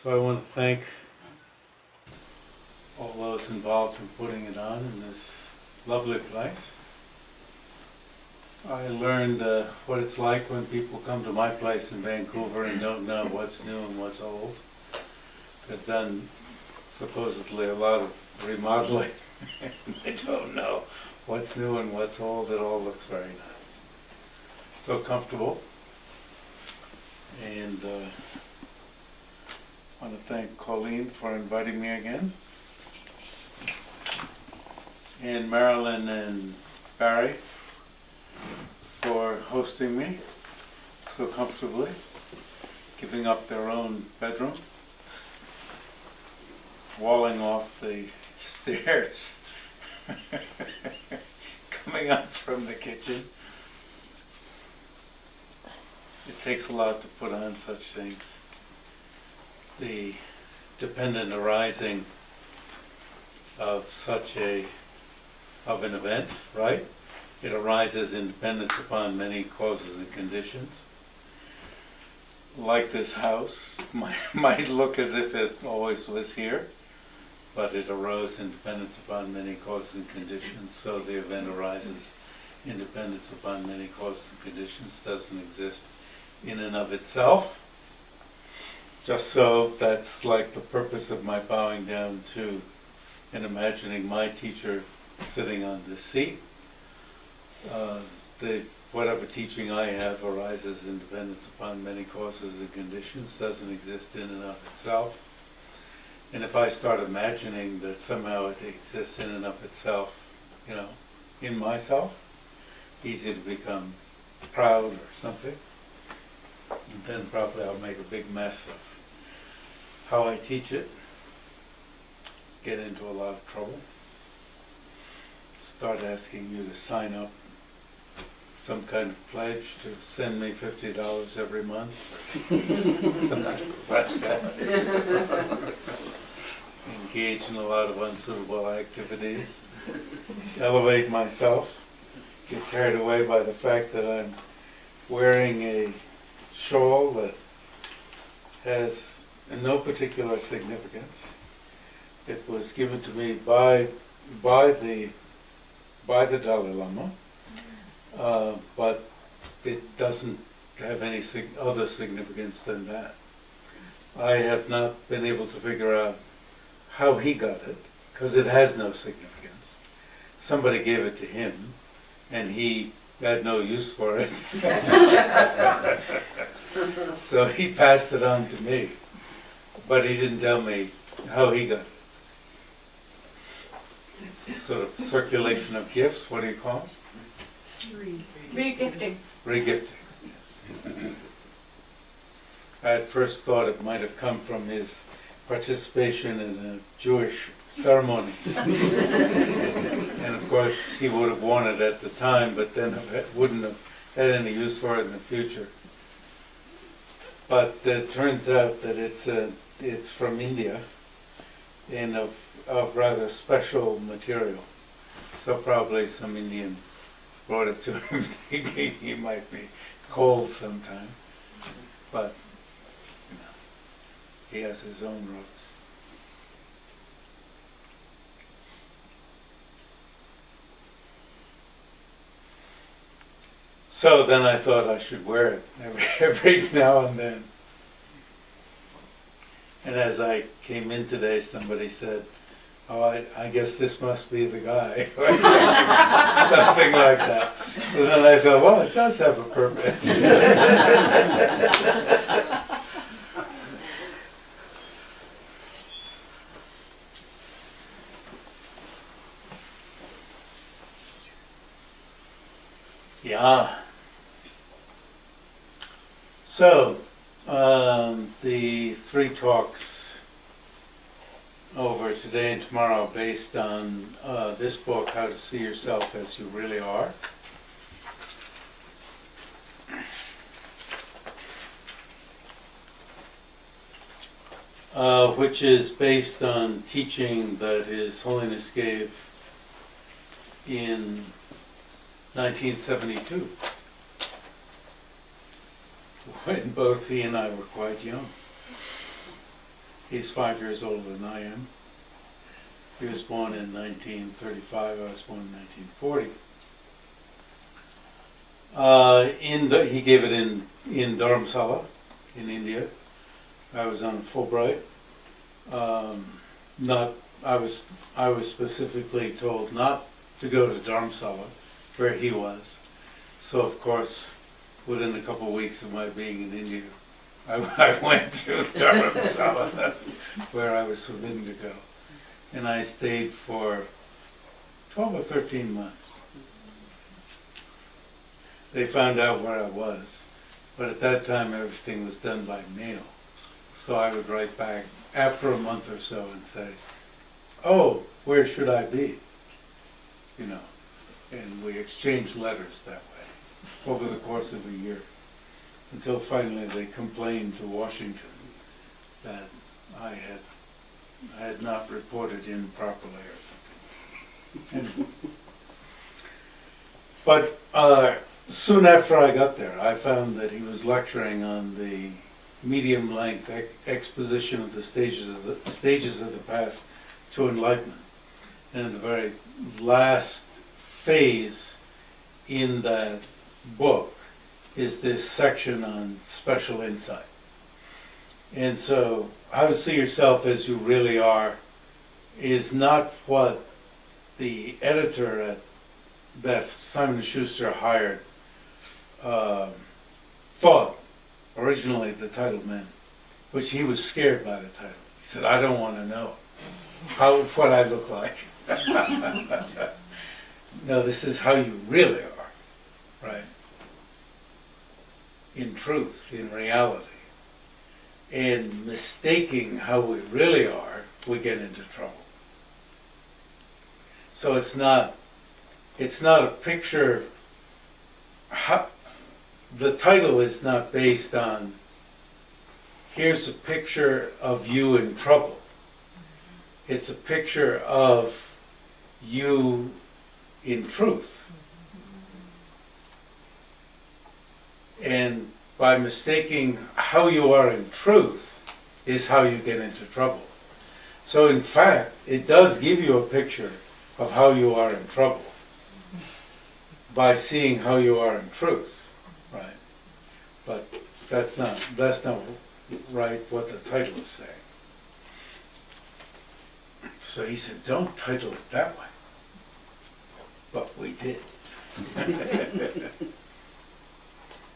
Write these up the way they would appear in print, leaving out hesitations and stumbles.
So I want to thank all those involved in putting it on in this lovely place. I learned what it's like when people come to my place in Vancouver and don't know what's new and what's old. They've done supposedly a lot of remodeling and they don't know what's new and what's old. It all looks very nice. So comfortable. And I want to thank Colleen for inviting me again. And Marilyn and Barry for hosting me so comfortably, giving up their own bedroom, walling off the stairs, coming up from the kitchen. It takes a lot to put on such things. The dependent arising of such an event, right? It arises in dependence upon many causes and conditions. Like this house, might look as if it always was here, but it arose in dependence upon many causes and conditions, so the event arises in dependence upon many causes and conditions, doesn't exist in and of itself. Just so that's like the purpose of my bowing down to and imagining my teacher sitting on this seat. Whatever teaching I have arises in dependence upon many causes and conditions, doesn't exist in and of itself. And if I start imagining that somehow it exists in and of itself, in myself, easy to become proud or something, and then probably I'll make a big mess of how I teach it, get into a lot of trouble, start asking you to sign up some kind of pledge to send me $50 every month, some kind of rascal. Engage in a lot of unsuitable activities, elevate myself, get carried away by the fact that I'm wearing a shawl that has no particular significance. It was given to me by the Dalai Lama, but it doesn't have any other significance than that. I have not been able to figure out how he got it, because it has no significance. Somebody gave it to him, and he had no use for it. So he passed it on to me, but he didn't tell me how he got it. It's sort of circulation of gifts, what do you call it? Regifting. Regifting, yes. I at first thought it might have come from his participation in a Jewish ceremony. And of course he would have worn it at the time, but then wouldn't have had any use for it in the future. But it turns out that it's from India and of rather special material. So probably some Indian brought it to him thinking he might be cold sometime. But he has his own robes. So then I thought I should wear it every now and then. And as I came in today, somebody said, "Oh, I guess this must be the guy," or something like that. So then I thought, well, it does have a purpose. Yeah. So, the 3 talks over today and tomorrow based on this book, How to See Yourself as You Really Are. Which is based on teaching that His Holiness gave in 1972. When both he and I were quite young. He's 5 years older than I am. He was born in 1935, I was born in 1940. He gave it in Dharamsala, in India. I was on Fulbright. I was specifically told not to go to Dharamsala, where he was. So of course, within a couple of weeks of my being in India, I went to Dharamsala, where I was forbidden to go. And I stayed for 12 or 13 months. They found out where I was, but at that time everything was done by mail. So I would write back after a month or so and say, "Oh, where should I be?" You know, and we exchanged letters that way over the course of a year, until finally they complained to Washington that I had not reported in properly or something. But soon after I got there, I found that he was lecturing on the medium-length exposition of the stages of the path to enlightenment. And the very last phase in that book is this section on special insight. And so, how to see yourself as you really are is not what the editor that Simon & Schuster hired thought originally the title meant, which he was scared by the title. He said, "I don't want to know what I look like." No, this is how you really are, right? In truth, in reality. And mistaking how we really are, we get into trouble. So it's not a picture. The title is not based on, here's a picture of you in trouble. It's a picture of you in truth. And by mistaking how you are in truth is how you get into trouble. So in fact, it does give you a picture of how you are in trouble by seeing how you are in truth, right? But that's not right what the title is saying. So he said, "Don't title it that way." But we did.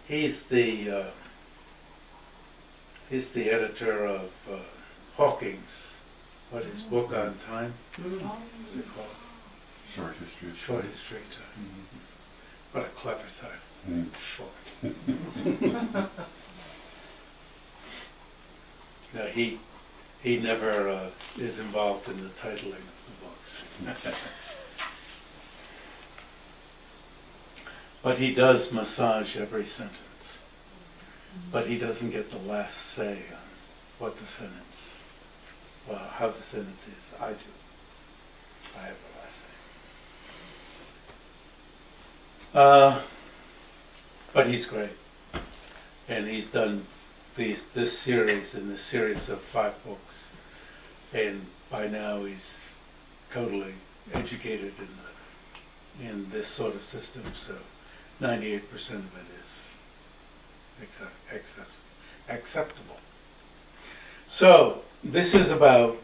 He's the editor of Hopkins. What his book on time? What's it called? Short History of Short History of Time. Mm-hmm. What a clever title. Short. No, he never is involved in the titling of the books. But he does massage every sentence. But he doesn't get the last say on what the sentence, well, how the sentence is. I do. I have the last say. But he's great. And he's done this series of 5 books. And by now he's totally educated in this sort of system, so 98% of it is acceptable. So this is about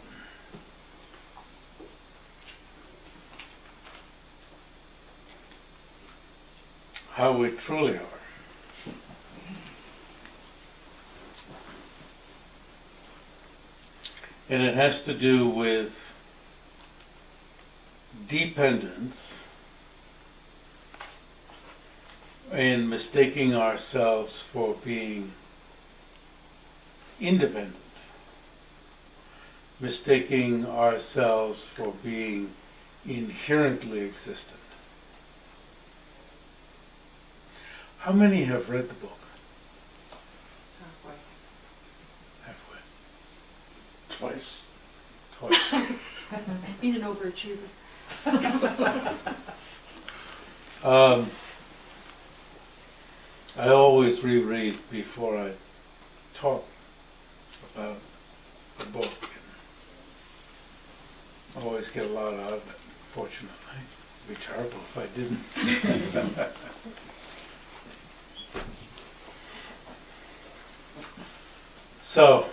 how we truly are. And it has to do with dependence and mistaking ourselves for being independent, mistaking ourselves for being inherently existent. How many have read the book? Halfway. Twice. Being an overachiever. I always reread before I talk about the book. always get a lot out of it, fortunately. It'd be terrible if I didn't. So,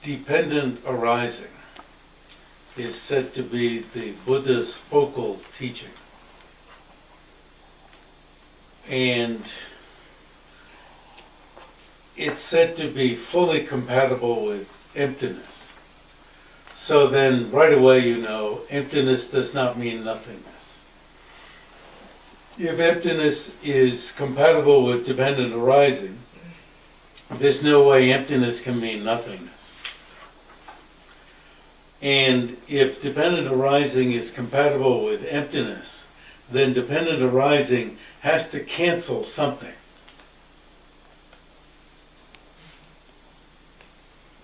dependent arising is said to be the Buddha's focal teaching. And it's said to be fully compatible with emptiness. So then right away you know emptiness does not mean nothingness. If emptiness is compatible with dependent arising, there's no way emptiness can mean nothingness. And if dependent arising is compatible with emptiness, then dependent arising has to cancel something.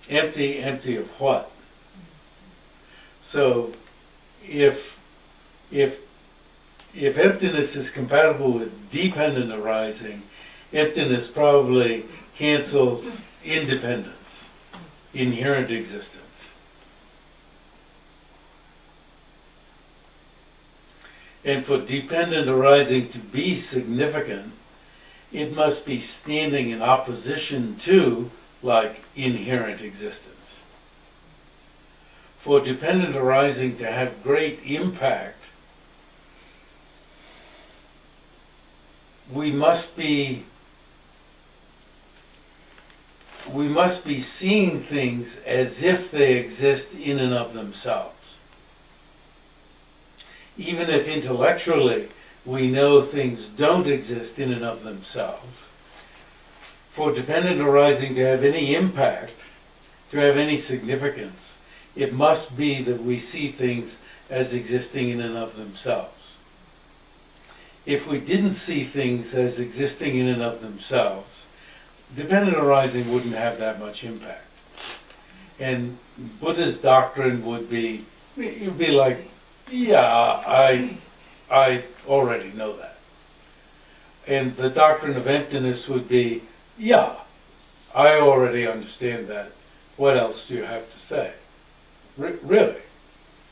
Empty of what? So if emptiness is compatible with dependent arising, emptiness probably cancels independence, inherent existence. And for dependent arising to be significant, it must be standing in opposition to, like, inherent existence. For dependent arising to have great impact, we must be seeing things as if they exist in and of themselves. Even if intellectually we know things don't exist in and of themselves, for dependent arising to have any impact, to have any significance, it must be that we see things as existing in and of themselves. If we didn't see things as existing in and of themselves, dependent arising wouldn't have that much impact. And Buddha's doctrine would be, it would be like, yeah, I already know that. And the doctrine of emptiness would be, yeah, I already understand that. What else do you have to say? Really?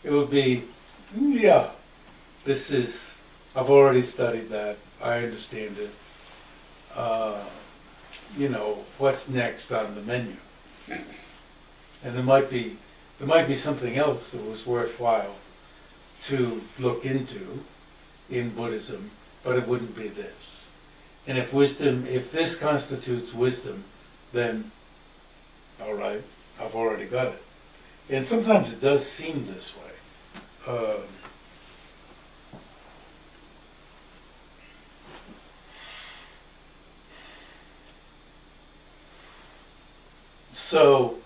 It would be, yeah, I've already studied that. I understand it. What's next on the menu? And there might be something else that was worthwhile to look into in Buddhism, but it wouldn't be this. And if this constitutes wisdom, then all right, I've already got it. And sometimes it does seem this way. So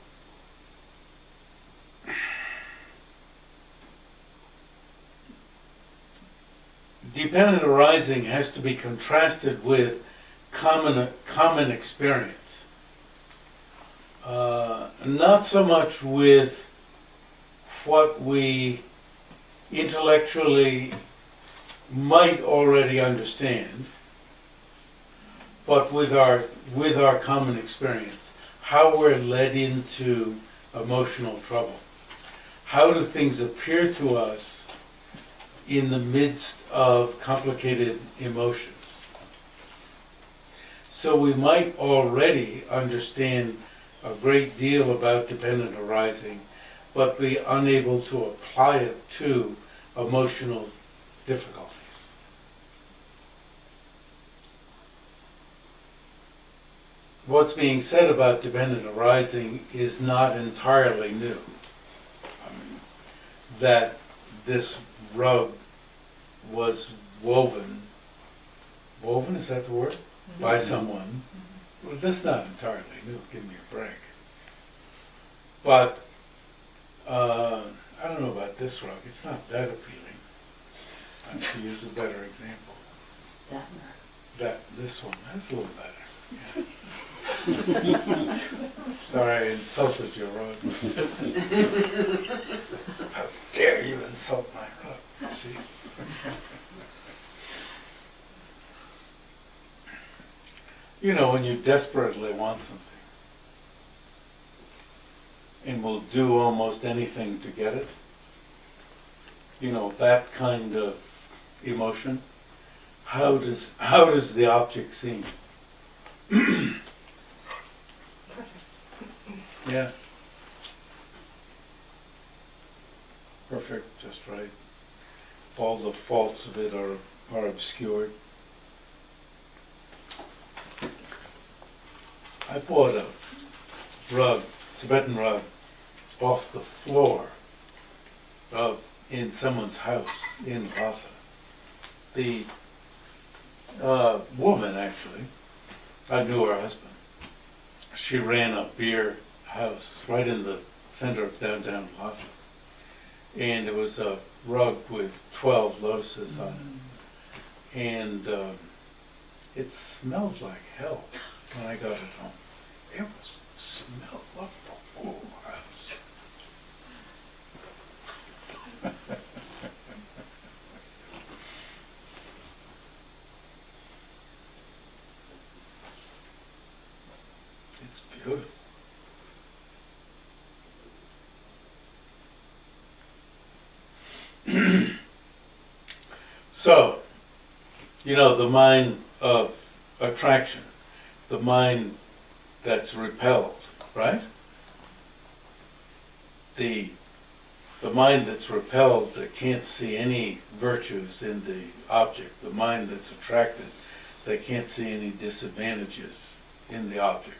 dependent arising has to be contrasted with common experience. Not so much with what we intellectually might already understand, but with our common experience, how we're led into emotional trouble. How do things appear to us in the midst of complicated emotions? So we might already understand a great deal about dependent arising, but be unable to apply it to emotional difficulties. What's being said about dependent arising is not entirely new. That this rug was woven, is that the word? Mm-hmm. By someone. Well, that's not entirely new, give me a break. But, I don't know about this rug, it's not that appealing. I have to use a better example. This one, that's a little better. Yeah. Sorry, I insulted your rug. How dare you insult my rug, see? You know, when you desperately want something and will do almost anything to get it, you know, that kind of emotion, how does the object seem? Yeah. Perfect, just right. All the faults of it are obscured. I bought a rug, Tibetan rug, off the floor in someone's house in Lhasa. The woman, actually, I knew her husband. She ran a beer house right in the center of downtown Lhasa. And it was a rug with 12 lotuses on it. And it smelled like hell when I got it home. It smelled like the whole house. It's beautiful. So, you know, the mind of attraction, the mind that's repelled, right? The mind that's repelled, that can't see any virtues in the object, the mind that's attracted, that can't see any disadvantages in the object.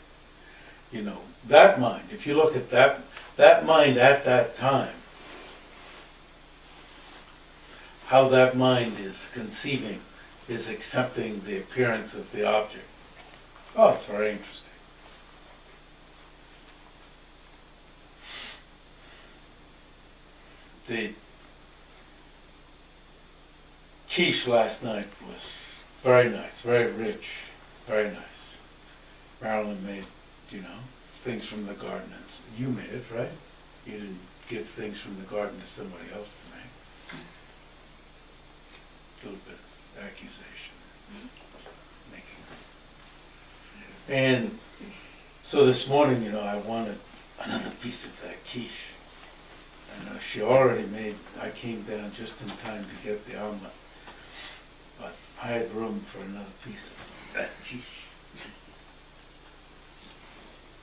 You know, that mind, if you look at that mind at that time, how that mind is conceiving, is accepting the appearance of the object. Oh, it's very interesting. The quiche last night was very nice, very rich, very nice. Marilyn made, you know, things from the garden. And you made it, right? You didn't give things from the garden to somebody else to make. A little bit of accusation making. And so this morning, you know, I wanted another piece of that quiche. And she already made, I came down just in time to get the omelet. But I had room for another piece of that quiche.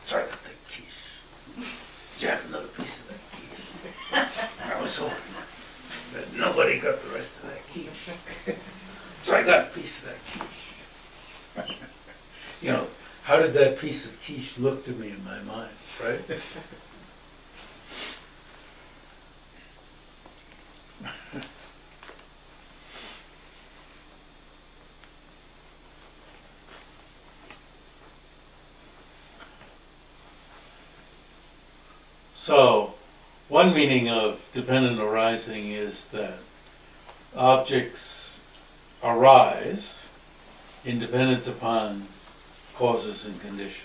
So I got that quiche. Did you have another piece of that quiche? I was hoping that nobody got the rest of that quiche. So I got a piece of that quiche. You know, how did that piece of quiche look to me in my mind, right? So, one meaning of dependent arising is that objects arise in dependence upon causes and conditions.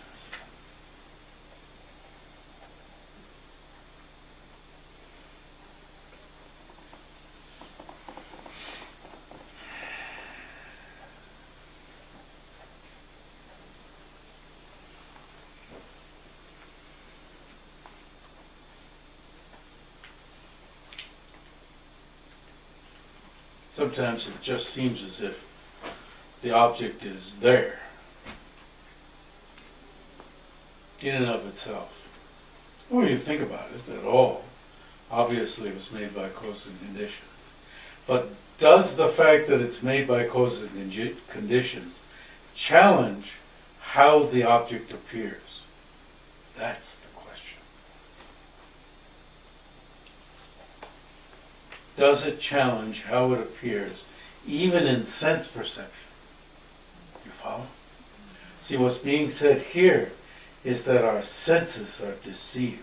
Sometimes it just seems as if the object is there in and of itself. When you think about it at all, obviously it was made by causes and conditions. But does the fact that it's made by causes and conditions challenge how the object appears? That's the question. Does it challenge how it appears, even in sense perception? You follow? See, what's being said here is that our senses are deceived.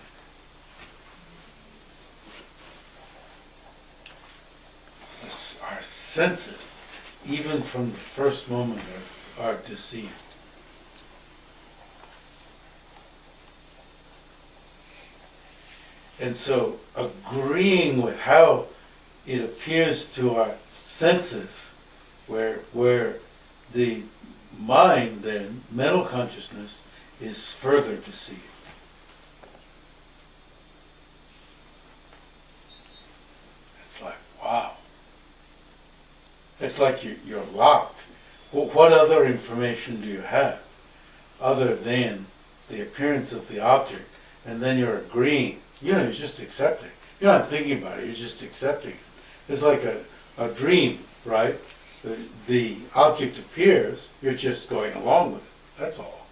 Our senses, even from the first moment, are deceived. And so, agreeing with how it appears to our senses, where the mind then, mental consciousness, is further deceived. It's like, wow. It's like you're locked. Well, what other information do you have other than the appearance of the object? And then you're agreeing. You're just accepting. You're not thinking about it, you're just accepting it. It's like a dream, right? The object appears, you're just going along with it. That's all.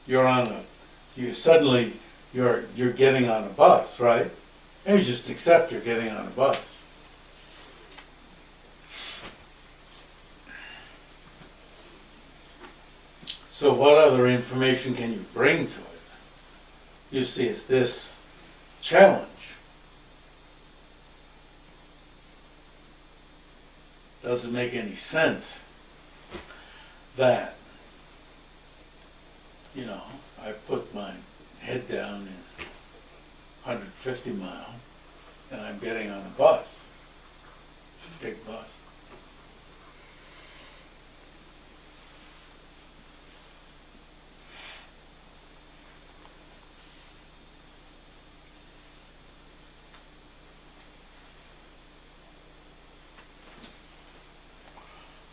You're getting on a bus, right? And you just accept you're getting on a bus. So what other information can you bring to it? You see, it's this challenge. Doesn't make any sense that, I put my head down in 150 mile and I'm getting on a bus, big bus.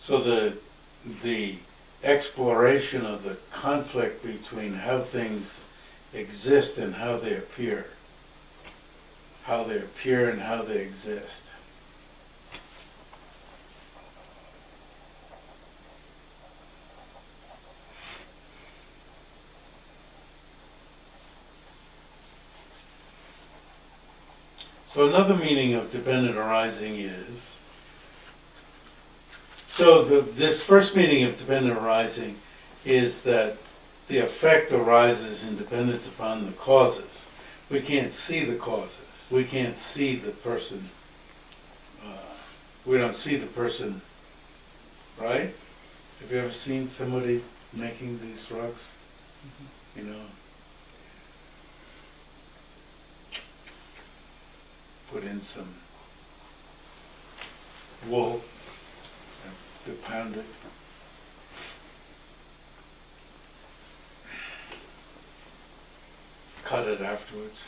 So the exploration of the conflict between how things exist and how they appear and how they exist. So another meaning of dependent arising is, this first meaning of dependent arising is that the effect arises in dependence upon the causes. We can't see the causes. We can't see the person. We don't see the person, right? Have you ever seen somebody making these rugs? Put in some wool. To pound it. Cut it afterwards.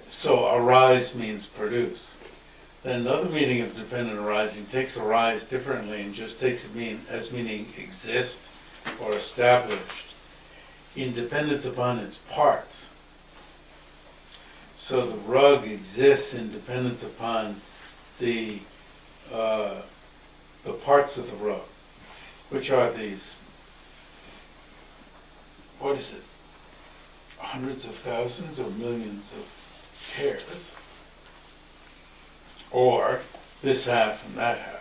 So arise means produce. Then another meaning of dependent arising takes arise differently and just takes it as meaning exist or established in dependence upon its parts. So the rug exists in dependence upon the parts of the rug, which are these, hundreds of thousands or millions of hairs, or this half and that half.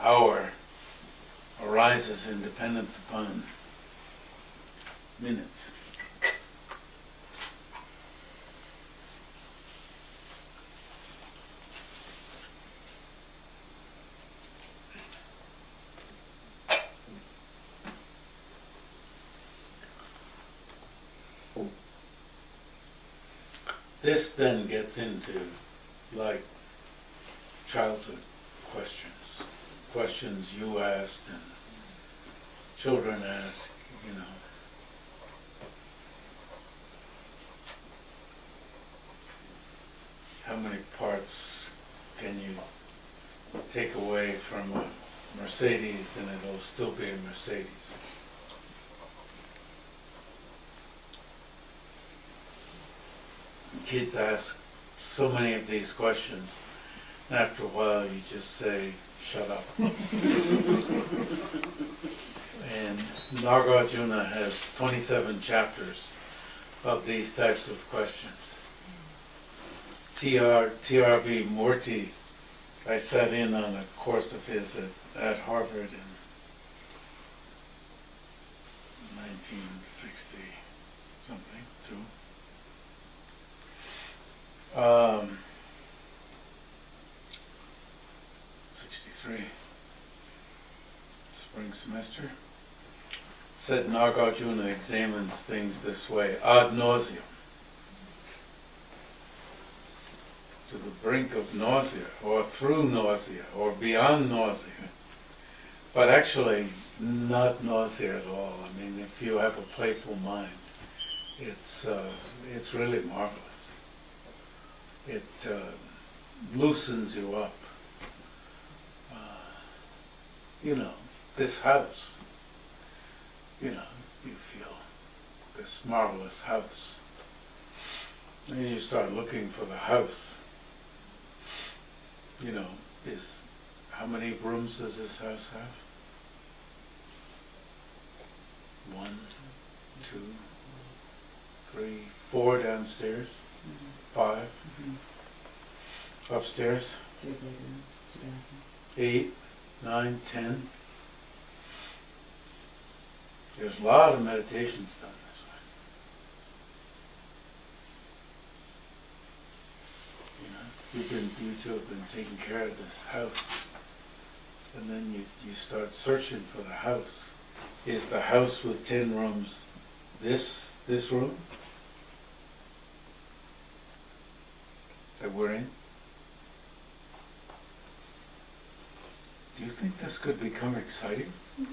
Hour arises in dependence upon minutes. This then gets into like childhood questions you asked and children ask, how many parts can you take away from a Mercedes and it'll still be a Mercedes? Kids ask so many of these questions, and after a while you just say, shut up. And Nagarjuna has 27 chapters of these types of questions. T.R.V. Murthy, I sat in on a course of his at Harvard in 1960 something, too. 63. Spring semester. Said Nagarjuna examines things this way, ad nauseam. To the brink of nausea, or through nausea, or beyond nausea. But actually, not nausea at all. I mean, if you have a playful mind, it's really marvelous. It loosens you up. You know, this house, you know, you feel this marvelous house. And you start looking for the house. You know, how many rooms does this house have? 1, 2, 3, 4 downstairs, 5 upstairs, 3 bedrooms, 2 bathrooms. 8, 9, 10. There's a lot of meditations done this way. You know, you two have been taking care of this house, and then you start searching for the house. Is the house with 10 rooms this room that we're in? Do you think this could become exciting? You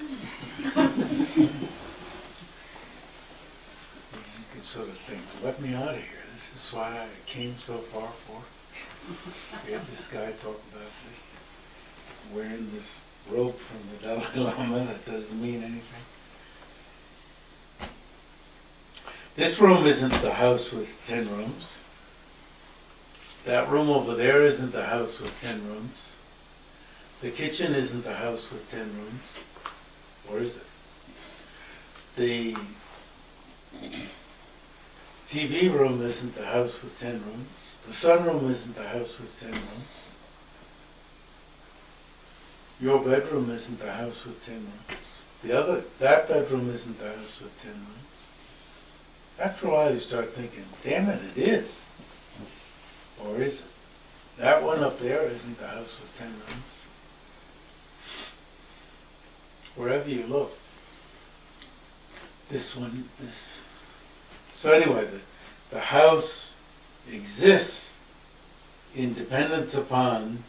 could sort of think, let me out of here. This is what I came so far for. We had this guy talk about this, wearing this robe from the Dalai Lama that doesn't mean anything. This room isn't the house with 10 rooms. That room over there isn't the house with 10 rooms. The kitchen isn't the house with 10 rooms. Or is it? The TV room isn't the house with 10 rooms. The sunroom isn't the house with 10 rooms. Your bedroom isn't the house with 10 rooms. That bedroom isn't the house with 10 rooms. After a while you start thinking, damn it, it is. Or is it? That one up there isn't the house with 10 rooms. Wherever you look. This one, this. So anyway, the house exists in dependence upon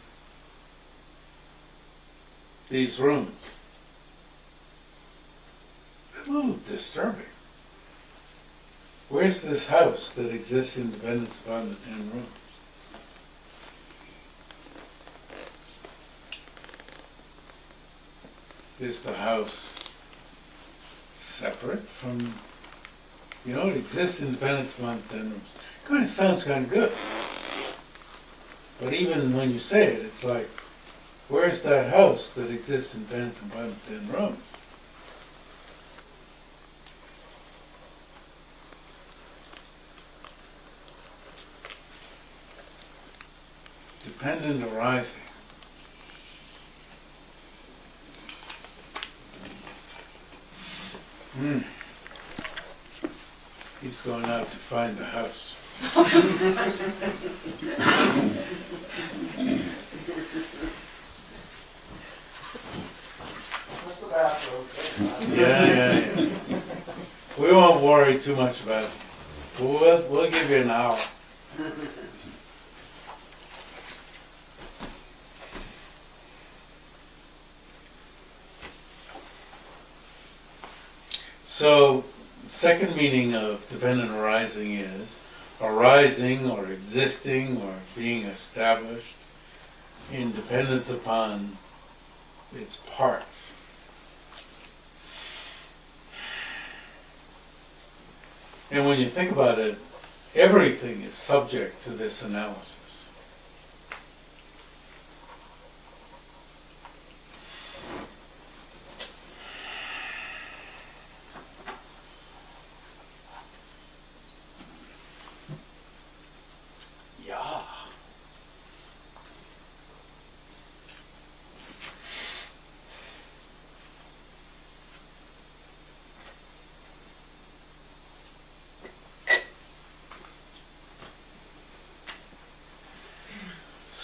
these rooms. A little disturbing. Where's this house that exists in dependence upon the 10 rooms? Is the house separate from, you know, it exists in dependence upon the 10 rooms. Kind of sounds kind of good. But even when you say it, it's like, where's that house that exists in dependence upon the 10 rooms? Dependent arising. He's going out to find the house. What's the bathroom? Yeah. We won't worry too much about it. We'll give you an hour. So, second meaning of dependent arising is arising or existing or being established in dependence upon its parts. And when you think about it, everything is subject to this analysis. Yeah.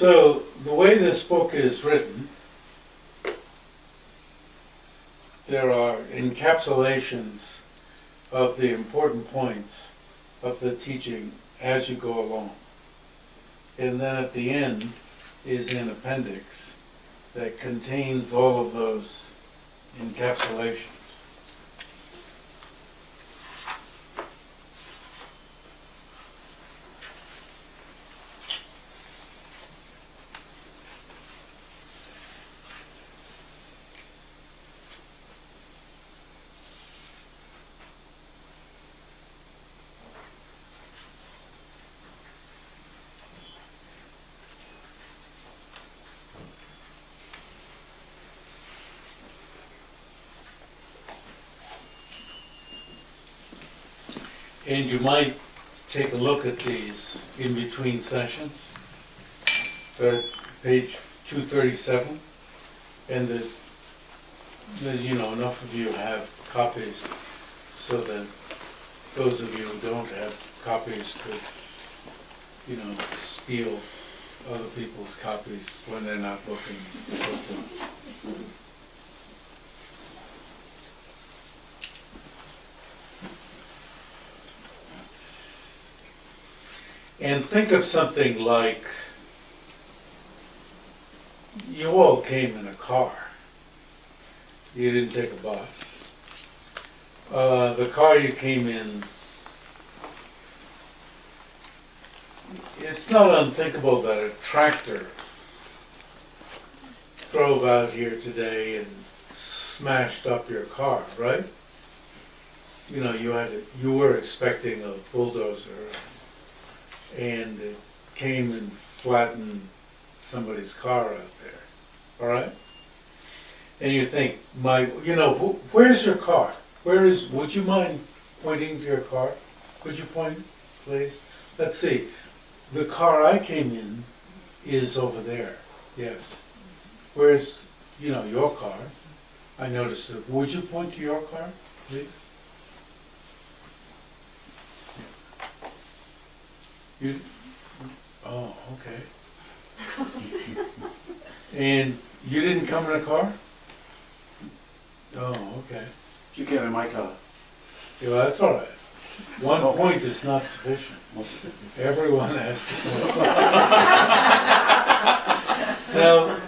So the way this book is written, there are encapsulations of the important points of the teaching as you go along. And then at the end is an appendix that contains all of those encapsulations. And you might take a look at these in between sessions. Page 237, and there's, enough of you have copies so that those of you who don't have copies could, steal other people's copies when they're not looking. And so forth. And think of something like, you all came in a car. You didn't take a bus. The car you came in, it's not unthinkable that a tractor drove out here today and smashed up your car, right? You were expecting a bulldozer, and it came and flattened somebody's car out there, all right? And you think, where's your car? Would you mind pointing to your car? Could you point, please? Let's see. The car I came in is over there, yes. Where's, your car? I noticed it. Would you point to your car, please? Oh, okay. And you didn't come in a car? Oh, okay. You came in my car. Yeah, well, that's all right. One point is not sufficient. Everyone has to point. Now,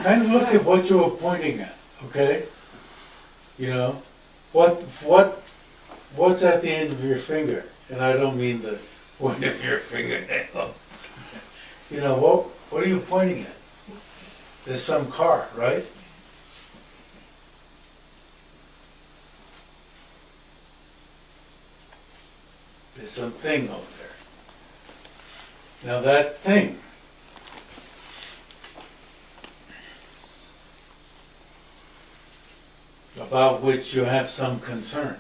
kind of look at what you were pointing at, okay? What's at the end of your finger? And I don't mean the point of your fingernail. What are you pointing at? There's some car, right? There's something over there. Now that thing about which you have some concern,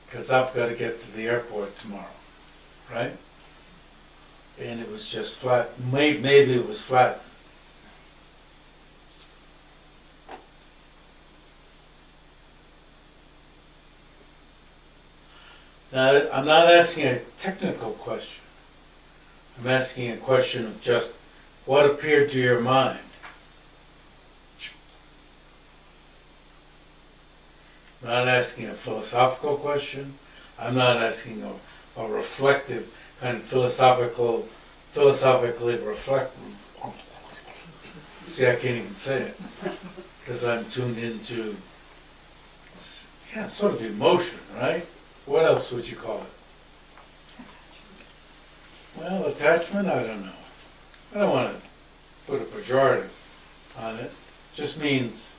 because I've got to get to the airport tomorrow, right? And it was just flat. Maybe it was flat. Now, I'm not asking a technical question. I'm asking a question of just what appeared to your mind. I'm not asking a philosophical question. I'm not asking a reflective, kind of philosophically reflective. See, I can't even say it because I'm tuned into, sort of emotion, right? What else would you call it? Well, attachment, I don't know. I don't want to put a pejorative on it. It just means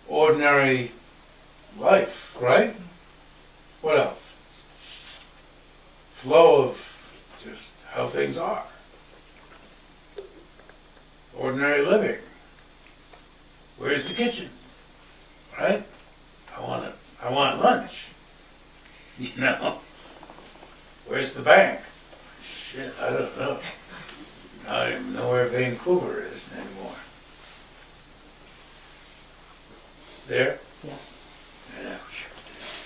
ordinary life, right? What else? Flow of just how things are. Ordinary living. Where's the kitchen? Right? I want lunch. Where's the bank? Shit, I don't know. I don't even know where Vancouver is anymore. There? Yeah. Yeah.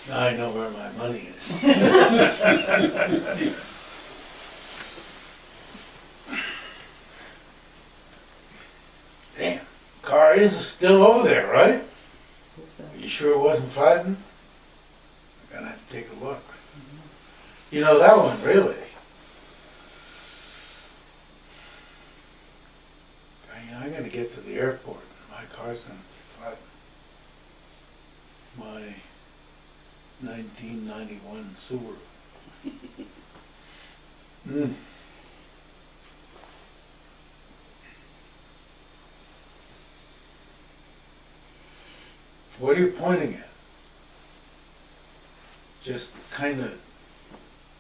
Now I know where my money is. still over there, right? Hope so. Are you sure it wasn't flattened? I'm gonna have to take a look. You know, that one really. I'm gonna get to the airport. My car's gonna be flattened. My 1991 Subaru. What are you pointing at? Just kind of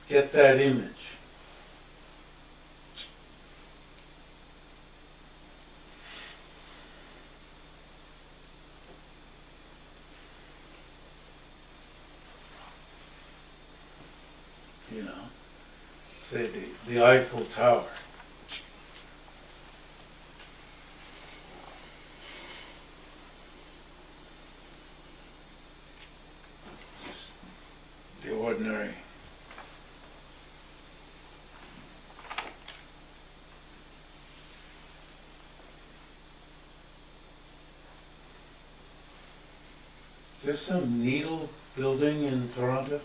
get that image. You know, say the Eiffel Tower. Just the ordinary. Is there some needle building in Toronto?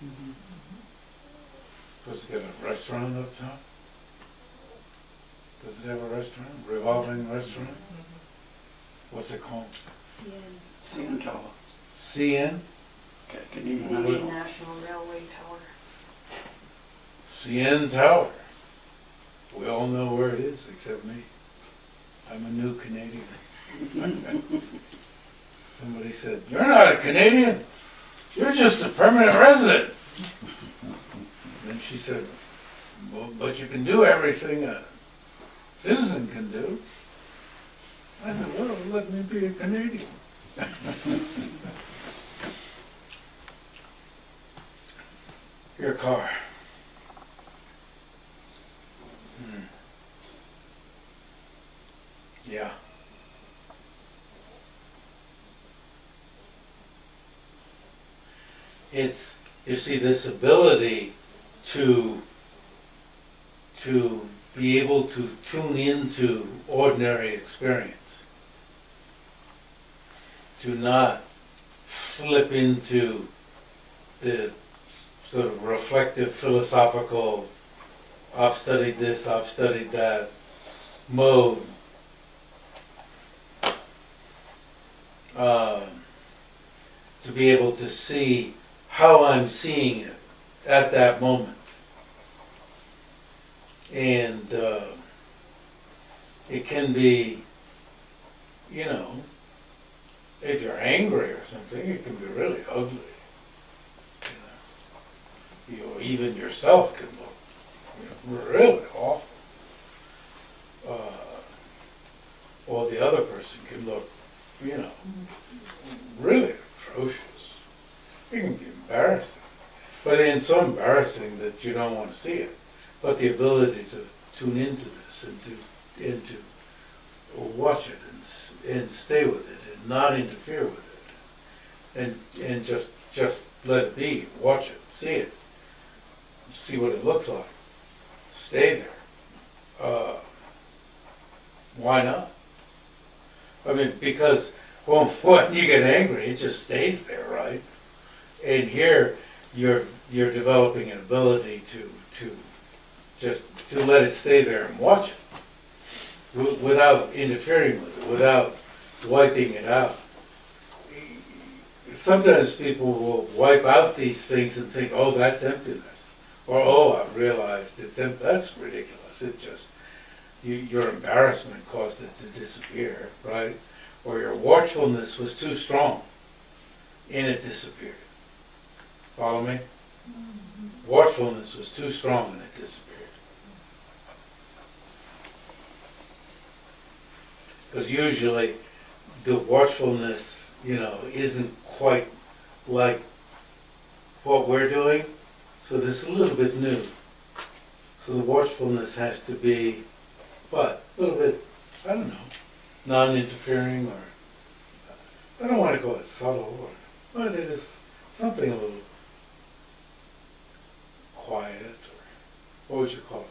Mhm. Does it got a restaurant up top? Does it have a restaurant? Revolving restaurant? What's it called? CN Tower. CN? Canadian Canadian National. National Railway Tower. CN Tower. We all know where it is, except me. I'm a new Canadian. Somebody said, "You're not a Canadian. You're just a permanent resident." Then she said, "Well, but you can do everything a citizen can do." I said, "Well, let me be a Canadian." Your car. Yeah. It's, you see, this ability to be able to tune into ordinary experience, to not flip into the sort of reflective, philosophical, I've studied this, I've studied that mode. To be able to see how I'm seeing it at that moment. And it can be, you know, if you're angry or something, it can be really ugly. You know, even yourself can look really awful. Or the other person can look, you know, really atrocious. It can be embarrassing. But it's so embarrassing that you don't want to see it. But the ability to tune into this and to watch it and stay with it and not interfere with it and just let it be, watch it, see it, see what it looks like, stay there. Why not? I mean, because when you get angry, it just stays there, right? And here, you're developing an ability to just to let it stay there and watch it without interfering with it, without wiping it out. Sometimes people will wipe out these things and think, "Oh, that's emptiness," or "Oh, I've realized it's empty." That's ridiculous. It just your embarrassment caused it to disappear, right? Or your watchfulness was too strong and it disappeared. Follow me? Watchfulness was too strong and it disappeared. Because usually the watchfulness, you know, isn't quite like what we're doing, so this is a little bit new. So the watchfulness has to be, what, a little bit, I don't know, non-interfering, or I don't want to call it subtle, but it is something a little quiet, or what would you call it?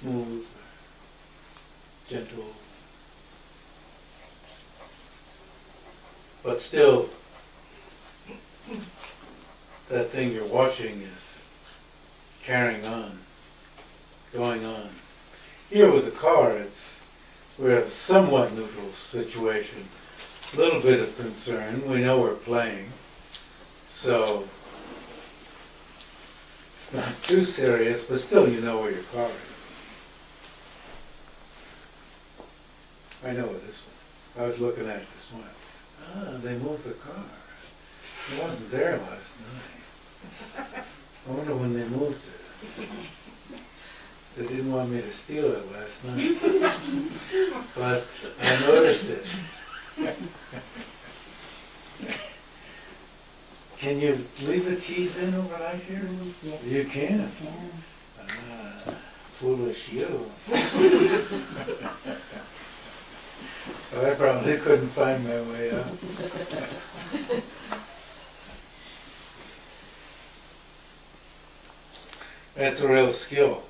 smooth, gentle, but still that thing you're watching is carrying on, going on. Here with the car, we have a somewhat neutral situation. A little bit of concern. We know we're playing, so it's not too serious, but still you know where your car is. I know it this one. I was looking at it this morning. They moved the car. It wasn't there last night. I wonder when they moved it. They didn't want me to steal it last night, but I noticed it. Can you leave the keys in overnight here? Yes. You can. I can. Foolish you. Well, I probably couldn't find my way out. That's a real skill,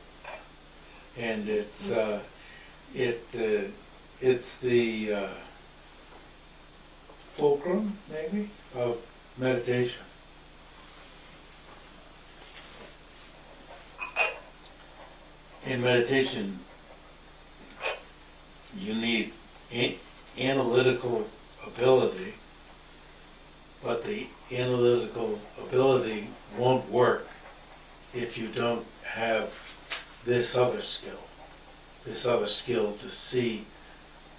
and it's the fulcrum, maybe, of meditation. In meditation, you need analytical ability, but the analytical ability won't work if you don't have this other skill to see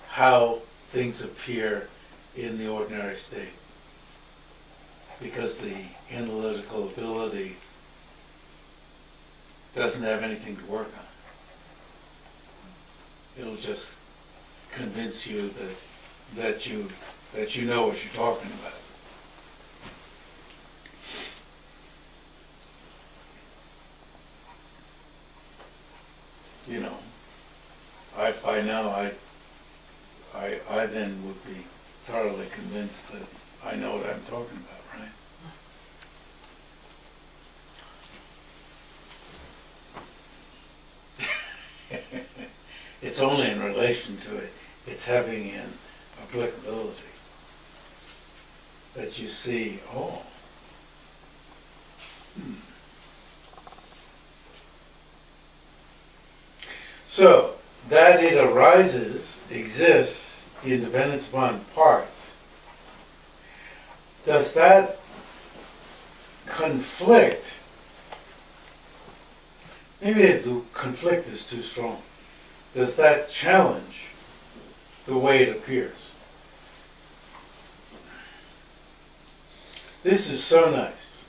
how things appear in the ordinary state. Because the analytical ability doesn't have anything to work on. It'll just convince you that you know what you're talking about. You know, by now I then would be thoroughly convinced that I know what I'm talking about, right? It's only in relation to it. It's having an applicability that you see, oh, So, that it arises, exists, in dependence upon parts, does that conflict? Maybe the conflict is too strong. Does that challenge the way it appears? This is so nice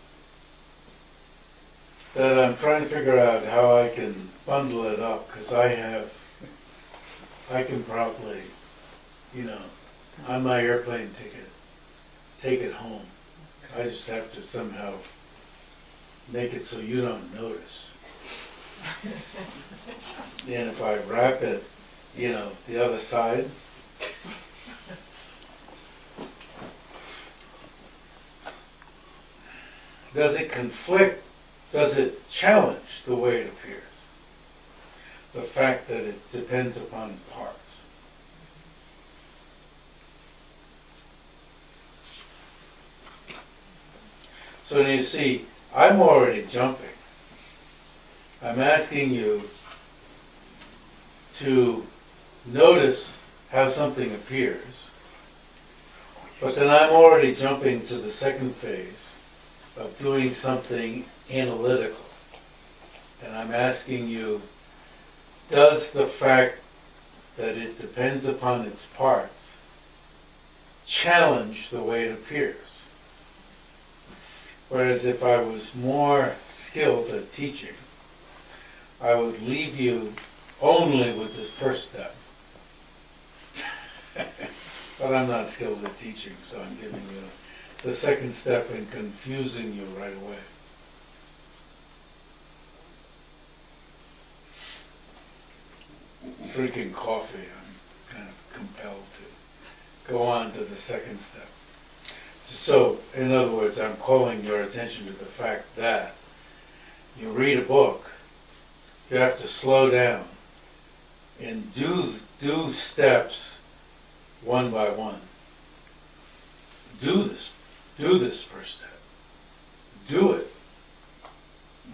that I'm trying to figure out how I can bundle it up, because I can probably, on my airplane ticket, take it home. I just have to somehow make it so you don't notice. And if I wrap it, the other side, does it conflict? Does it challenge the way it appears? The fact that it depends upon parts. So you see, I'm already jumping. I'm asking you to notice how something appears, but then I'm already jumping to the second phase of doing something analytical. And I'm asking you, does the fact that it depends upon its parts challenge the way it appears? Whereas if I was more skilled at teaching, I would leave you only with the first step. But I'm not skilled at teaching, so I'm giving you the second step and confusing you right away. Drinking coffee, I'm kind of compelled to go on to the second step. So, in other words, I'm calling your attention to the fact that you read a book, you have to slow down and do steps one by one. Do this first step. Do it.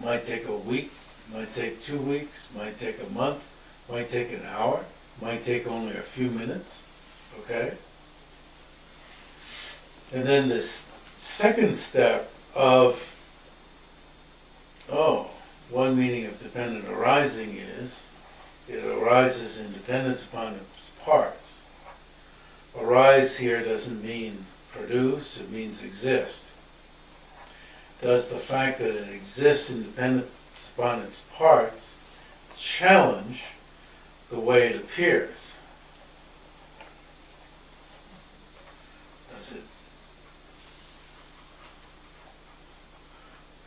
Might take a week, might take 2 weeks, might take a month, might take an hour, might take only a few minutes, okay? And then this second step of, one meaning of dependent arising is, it arises in dependence upon its parts. Arise here doesn't mean produce, it means exist. Does the fact that it exists in dependence upon its parts challenge the way it appears? Does it?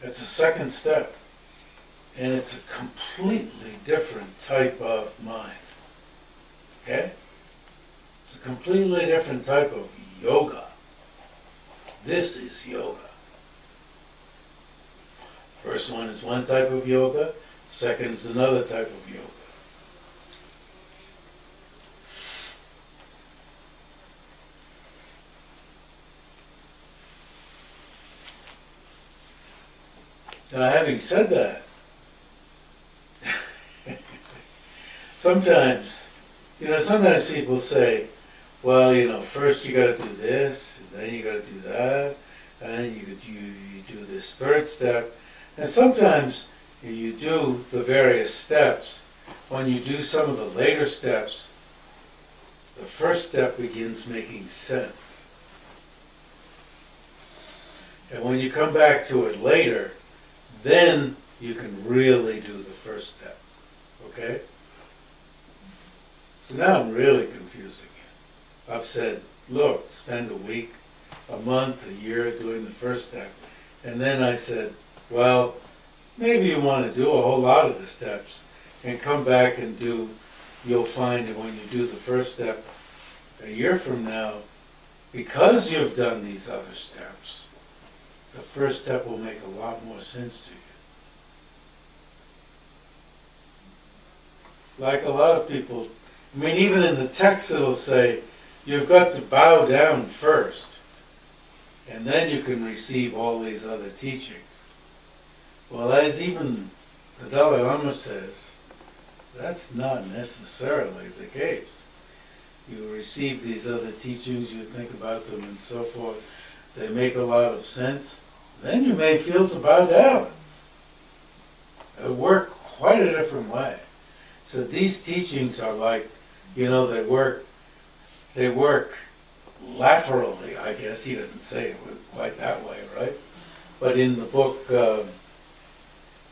It's a second step, and it's a completely different type of mind. Okay? It's a completely different type of yoga. This is yoga. First one is one type of yoga, second is another type of yoga. Now, having said that, sometimes people say, well, first you got to do this, and then you got to do that, and then you do this third step. And sometimes you do the various steps. When you do some of the later steps, the first step begins making sense. And when you come back to it later, then you can really do the first step. Okay? So now I'm really confusing you. I've said, look, spend a week, a month, a year doing the first step. And then I said, well, maybe you want to do a whole lot of the steps and come back and you'll find that when you do the first step a year from now, because you've done these other steps, the first step will make a lot more sense to you. Like a lot of people, even in the text it'll say, you've got to bow down first, and then you can receive all these other teachings. Well, as even the Dalai Lama says, that's not necessarily the case. You receive these other teachings, you think about them and so forth, they make a lot of sense, then you may feel to bow down. It works quite a different way. So these teachings are like, they work laterally, I guess. He doesn't say it quite that way, right? But in the book,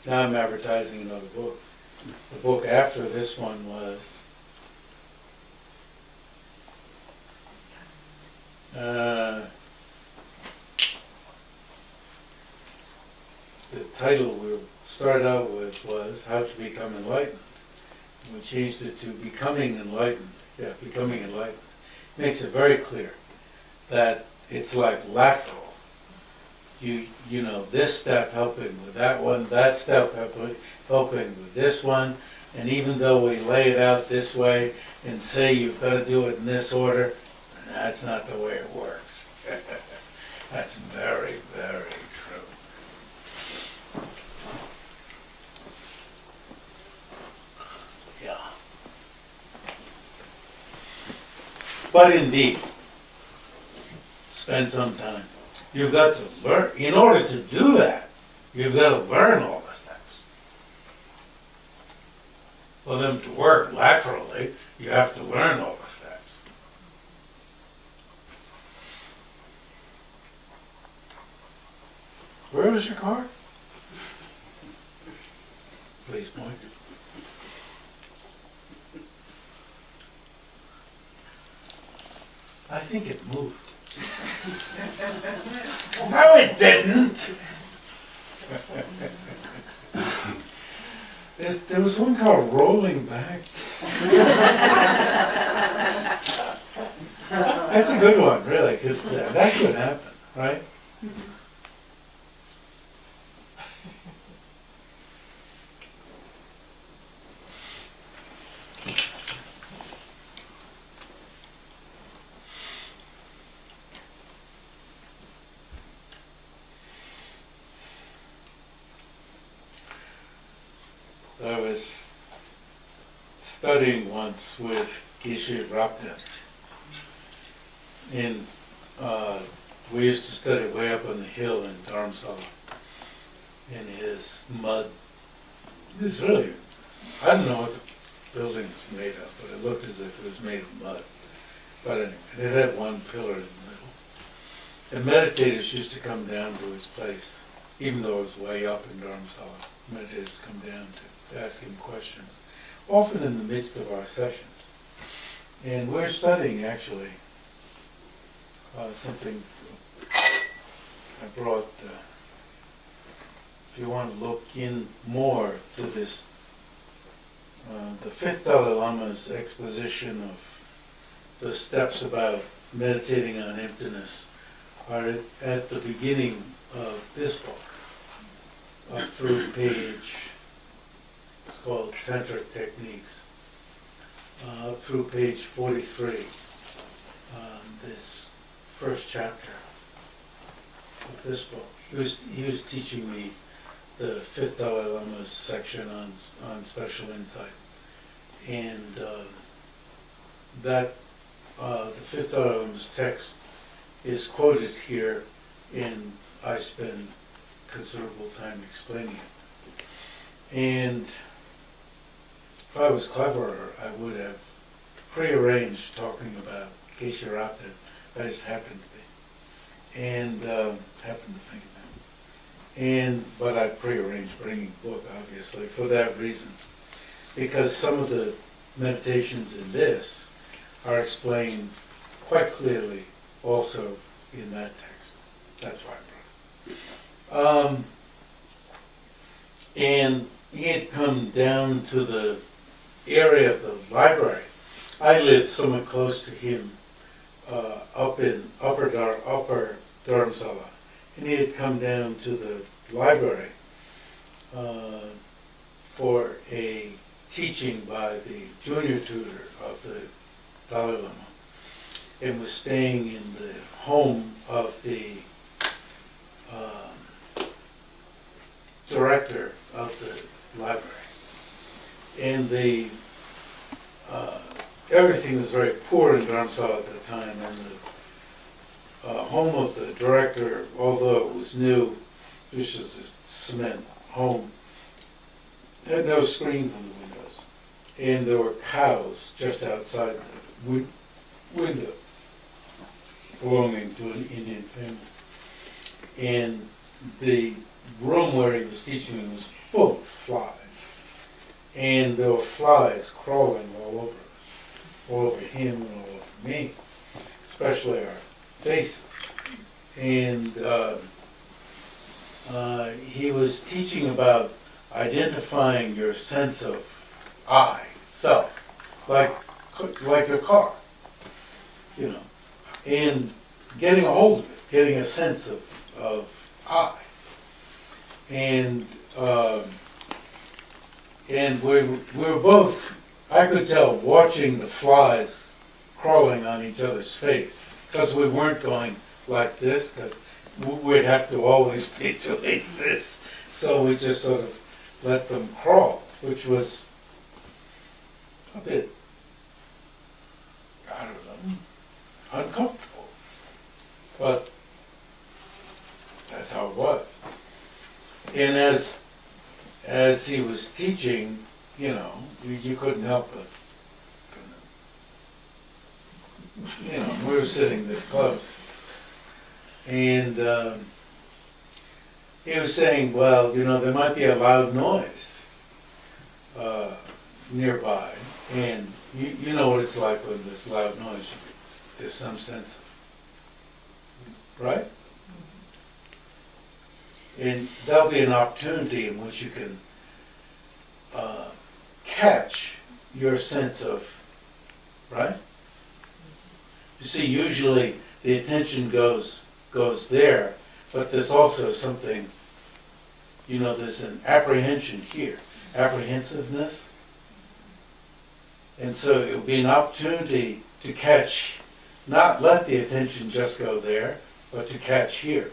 now I'm advertising another book. The book after this one was the title we started out with was How to Become Enlightened. We changed it to Becoming Enlightened. Yeah, Becoming Enlightened. Makes it very clear that it's like lateral. This step helping with that one, that step helping with this one, and even though we lay it out this way and say you've got to do it in this order, that's not the way it works. That's very, very true. Yeah. But indeed, spend some time. You've got to learn. In order to do that, you've got to learn all the steps. For them to work laterally, you have to learn all the steps. Where was your car? Please point. I think it moved. No, it didn't. There was one called Rolling Back. That's a good one, really, because that could happen, right? I was studying once with Geshe Rabten, and we used to study way up on the hill in Dharamsala, in his mud. It was really, I don't know what the building was made of, but it looked as if it was made of mud. But anyway, it had one pillar in the middle. And meditators used to come down to his place, even though it was way up in Dharamsala. Meditators come down to ask him questions, often in the midst of our sessions. And we're studying, actually, something I brought, if you want to look in more to this, the fifth Dalai Lama's exposition of the steps about meditating on emptiness are at the beginning of this book, up through page, it's called Tantric Techniques, up through page 43, this first chapter of this book. He was teaching me the fifth Dalai Lama's section on special insight, and the fifth Dalai Lama's text is quoted here, and I spend considerable time explaining it. And if I was cleverer, I would have prearranged talking about Geshe Rabten. I just happened to be, and happened to think about it. But I prearranged bringing the book, obviously, for that reason, because some of the meditations in this are explained quite clearly also in that text. That's why I brought it. And he had come down to the area of the library. I lived somewhat close to him, up in Upper Dharamsala, and he had come down to the library for a teaching by the junior tutor of the Dalai Lama, and was staying in the home of the director of the library. And everything was very poor in Dharamsala at the time, and the home of the director, although it was new, this was a cement home, had no screens on the windows. And there were cows just outside the window belonging to an Indian family. And the room where he was teaching was full of flies. And there were flies crawling all over us, all over him and all over me, especially our faces. And he was teaching about identifying your sense of I, self, like your car, you know, and getting a hold of it, getting a sense of I. And we were both, I could tell, watching the flies crawling on each other's face, because we weren't going like this, because we'd have to always be doing this. So we just sort of let them crawl, which was a bit, I don't know, uncomfortable. But that's how it was. And as he was teaching, you know, you couldn't help but, you know, we were sitting this close. And he was saying, well, you know, there might be a loud noise nearby. And you know what it's like when there's loud noise. There's some sense of, right? And there'll be an opportunity in which you can catch your sense of, right? You see, usually the attention goes there, but there's also something, you know, there's an apprehension here, apprehensiveness. And so it would be an opportunity to catch, not let the attention just go there, but to catch here.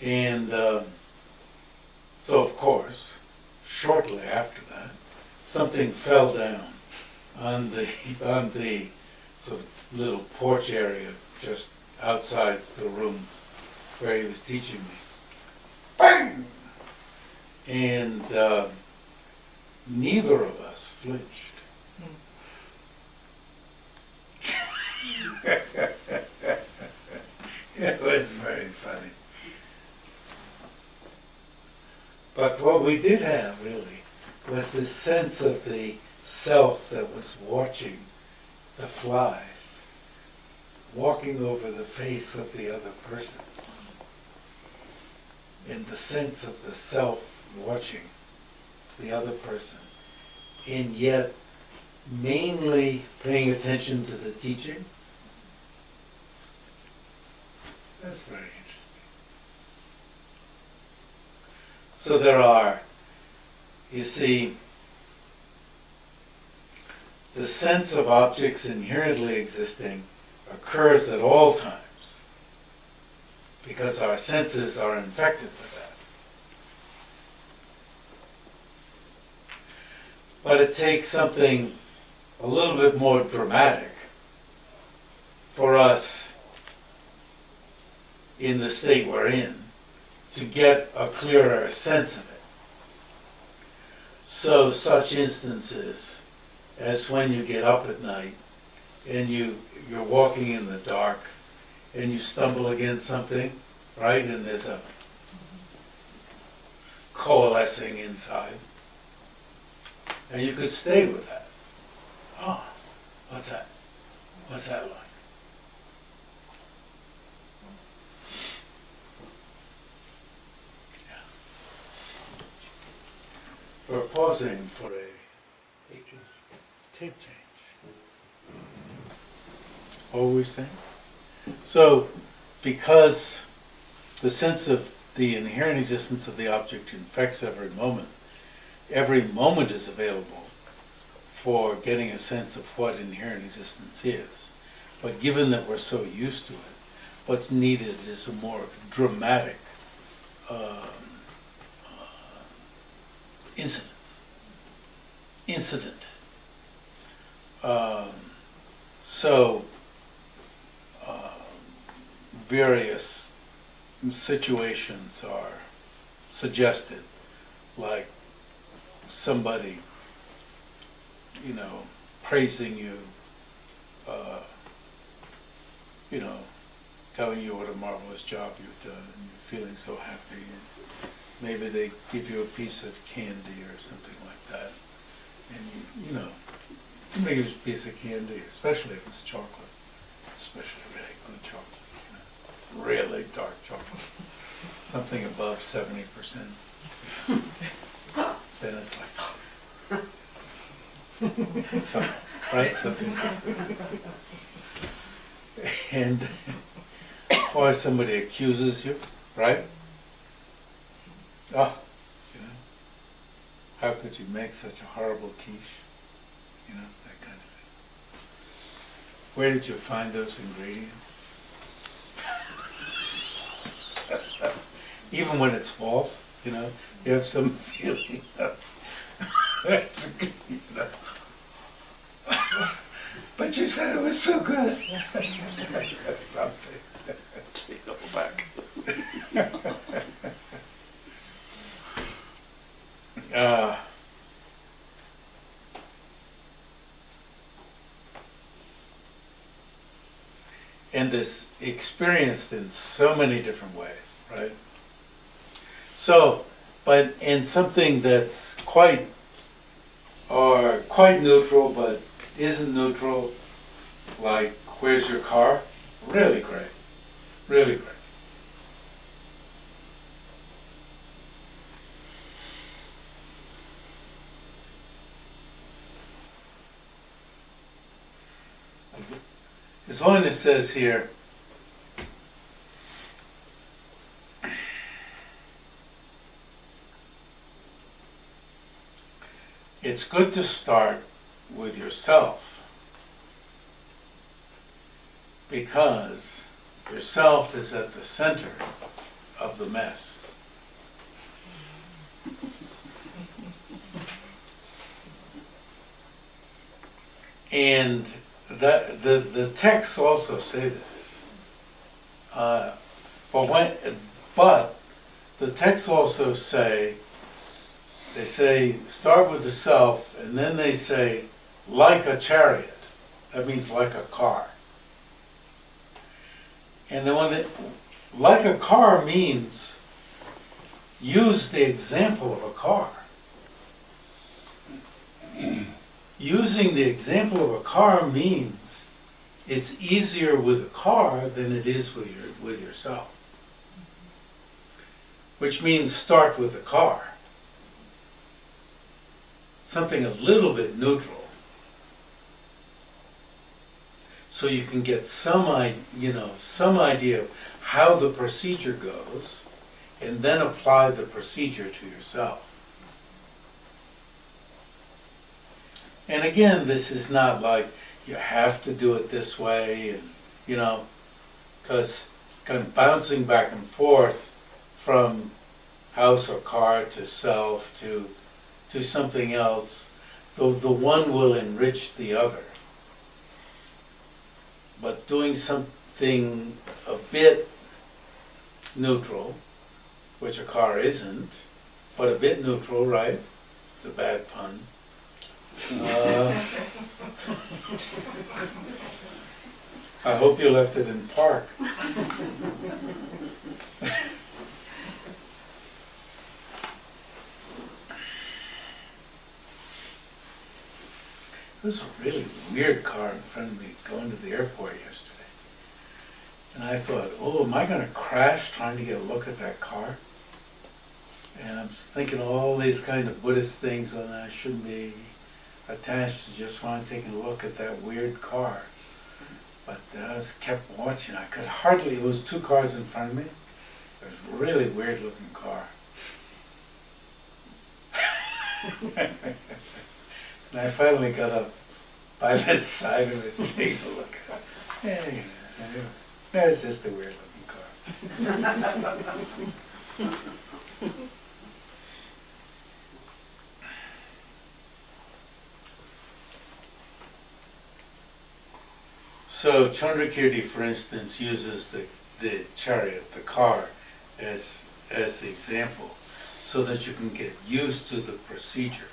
And so, of course, shortly after that, something fell down on the sort of little porch area just outside the room where he was teaching me. Bang! And neither of us flinched. It was very funny. But what we did have, really, was this sense of the self that was watching the flies, walking over the face of the other person. And the sense of the self watching the other person, and yet mainly paying attention to the teaching. That's very interesting. So there are, you see, the sense of objects inherently existing occurs at all times because our senses are infected with that. But it takes something a little bit more dramatic for us in the state we're in to get a clearer sense of it. So such instances as when you get up at night and you're walking in the dark and you stumble against something, right? And there's a coalescing inside. And you could stay with that. Oh, what's that? What's that like? Yeah. We're pausing for a tape change. What were we saying? So, because the sense of the inherent existence of the object infects every moment is available for getting a sense of what inherent existence is. But given that we're so used to it, what's needed is a more dramatic incident. So various situations are suggested, like somebody, praising you, telling you what a marvelous job you've done, and you're feeling so happy. And maybe they give you a piece of candy or something like that, and somebody gives you a piece of candy, especially if it's chocolate, especially really good chocolate, really dark chocolate, something above 70%. Then it's like, so, right, something. And or somebody accuses you, right? Oh, how could you make such a horrible quiche? That kind of thing. Where did you find those ingredients? Even when it's false, you have some feeling of it's, but you said it was so good. Something. Take double back. And this experienced in so many different ways, right? So, but in something that's quite neutral, but isn't neutral, like where's your car? Really great, really great. His Holiness says here, it's good to start with yourself because yourself is at the center of the mess. And the texts also say this. But the texts also say, they say, start with the self, and then they say, like a chariot. That means like a car. And then like a car means, use the example of a car. Using the example of a car means it's easier with a car than it is with yourself. Which means start with the car. Something a little bit neutral. So you can get some idea of how the procedure goes, and then apply the procedure to yourself. And again, this is not like you have to do it this way, and because kind of bouncing back and forth from house or car to self to something else, the one will enrich the other. But doing something a bit neutral, which a car isn't, but a bit neutral, right? It's a bad pun. I hope you left it in park. There was a really weird car in front of me going to the airport yesterday. And I thought, oh, am I going to crash trying to get a look at that car? And I'm thinking all these kind of Buddhist things, and I shouldn't be attached to just want to take a look at that weird car. But I just kept watching. I could hardly, it was two cars in front of me. It was a really weird looking car. And I finally got up by the side of it to take a look. Yeah, it's just a weird looking car. So Chandrakirti, for instance, uses the chariot, the car, as the example, so that you can get used to the procedure.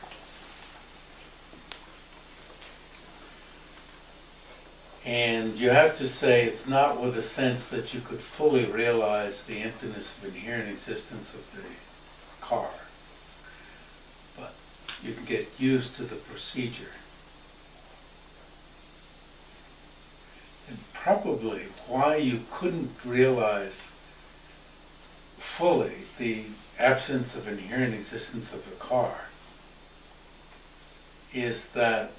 And you have to say it's not with a sense that you could fully realize the emptiness of inherent existence of the car, but you can get used to the procedure. And probably why you couldn't realize fully the absence of inherent existence of the car is that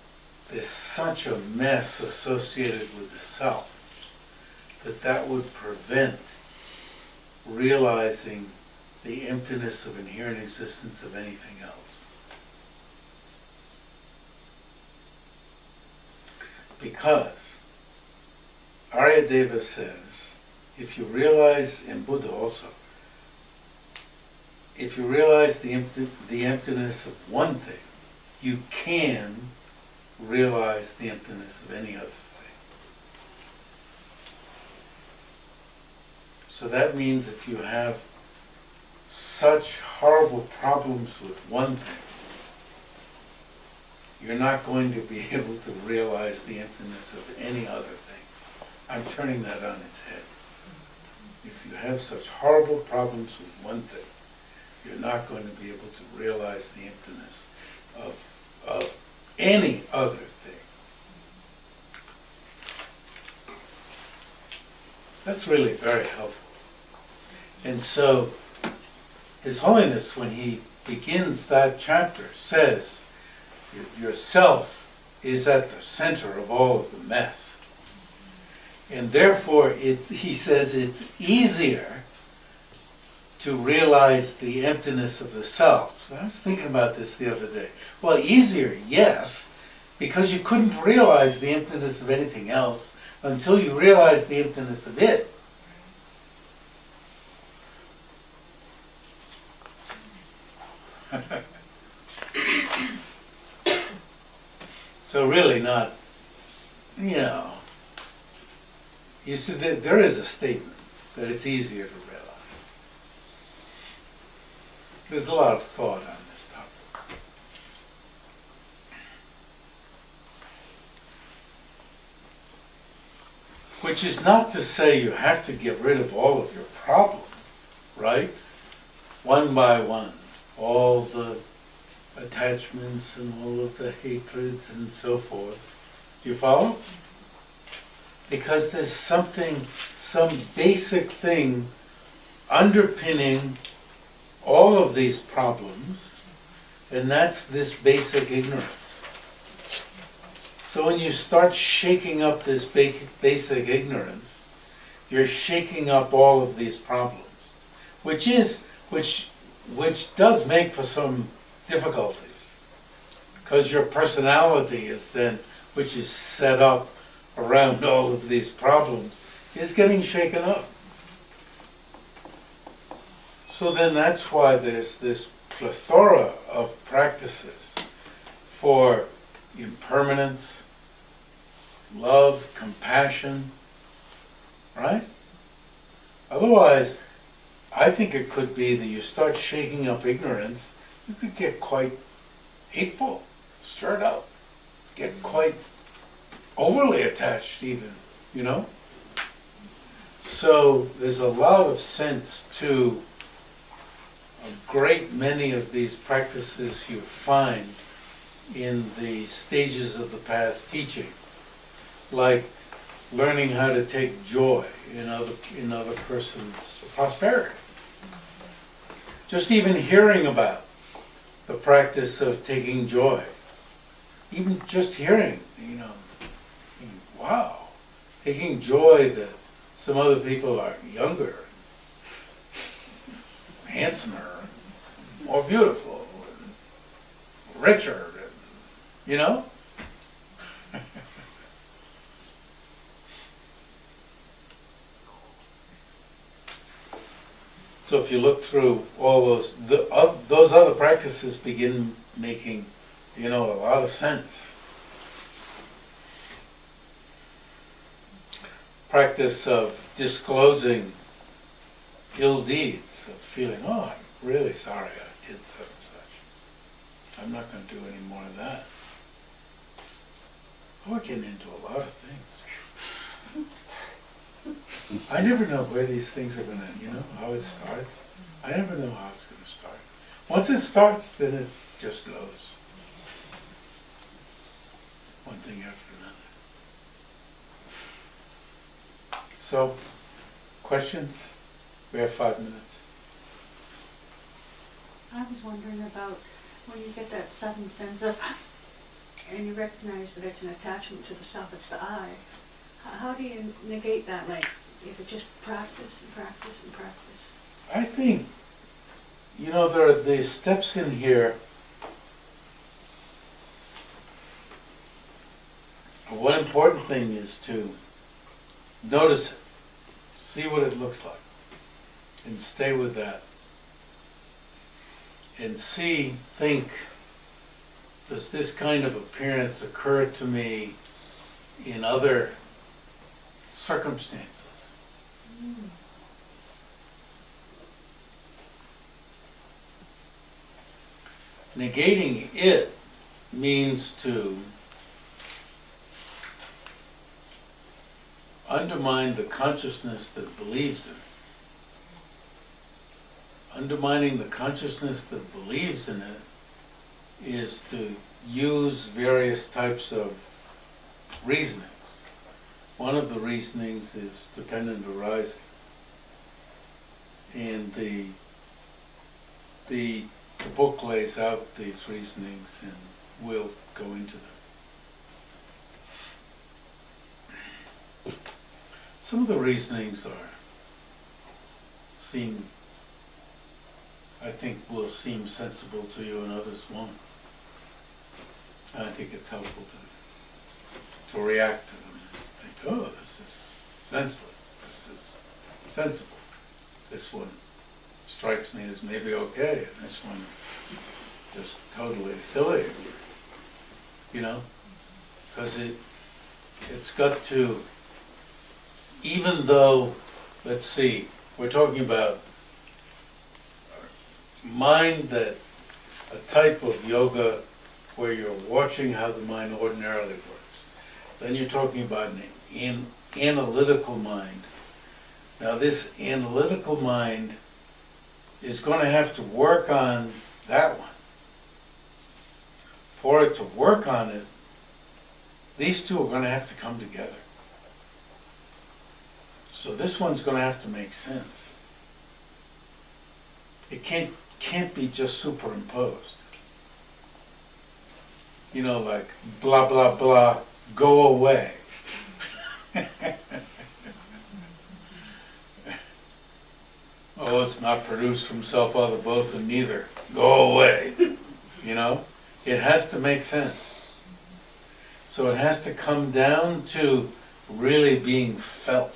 there's such a mess associated with the self that would prevent realizing the emptiness of inherent existence of anything else. Because Aryadeva says, if you realize, and Buddha also, if you realize the emptiness of one thing, you can realize the emptiness of any other thing. So that means if you have such horrible problems with one thing, you're not going to be able to realize the emptiness of any other thing. I'm turning that on its head. If you have such horrible problems with one thing, you're not going to be able to realize the emptiness of any other thing. That's really very helpful. And so, His Holiness, when he begins that chapter, says, yourself is at the center of all of the mess. And therefore, he says it's easier to realize the emptiness of the self. So I was thinking about this the other day. Well, easier, yes, because you couldn't realize the emptiness of anything else until you realize the emptiness of it. So really not you know, you see, there is a statement that it's easier to realize. There's a lot of thought on this topic. Which is not to say you have to get rid of all of your problems, right? One by one, all the attachments and all of the hatreds and so forth. Do you follow? Because there's something, some basic thing underpinning all of these problems, and that's this basic ignorance. So when you start shaking up this basic ignorance, you're shaking up all of these problems, which does make for some difficulties, because your personality is then, which is set up around all of these problems, is getting shaken up. So then that's why there's this plethora of practices for impermanence, love, compassion, right? Otherwise, I think it could be that you start shaking up ignorance, you could get quite hateful, stirred up, get quite overly attached even, you know? So there's a lot of sense to a great many of these practices you find in the stages of the path teaching, like learning how to take joy in other person's prosperity. Just even hearing about the practice of taking joy, even just hearing, wow, taking joy that some other people are younger, handsomer, more beautiful, and richer, you know? So if you look through all those other practices begin making, a lot of sense. Practice of disclosing ill deeds, of feeling, oh, I'm really sorry I did such and such. I'm not going to do any more of that. We're getting into a lot of things. I never know where these things are going to, how it starts. I never know how it's going to start. Once it starts, then it just goes. One thing after another. So, questions? We have 5 minutes. I was wondering about when you get that sudden sense of, and you recognize that it's an attachment to the self, it's the I. How do you negate that? Like, is it just practice and practice and practice? I think, there are the steps in here. One important thing is to notice it, see what it looks like, and stay with that. And think, does this kind of appearance occur to me in other circumstances? Negating it means to undermine the consciousness that believes in it. Undermining the consciousness that believes in it is to use various types of reasonings. One of the reasonings is dependent arising. And the book lays out these reasonings, and we'll go into them. Some of the reasonings will seem sensible to you, and others won't. And I think it's helpful to react to them and think, oh, this is senseless, this is sensible. This one strikes me as maybe okay, and this one is just totally silly, because it's got to, even though, let's see, we're talking about mind that, a type of yoga where you're watching how the mind ordinarily works. Then you're talking about an analytical mind. Now this analytical mind is going to have to work on that one. For it to work on it, these two are going to have to come together. So this one's going to have to make sense. It can't be just superimposed. You know, like blah blah blah, go away. Oh, it's not produced from self, other, both, and neither. Go away. You know, it has to make sense. So it has to come down to really being felt.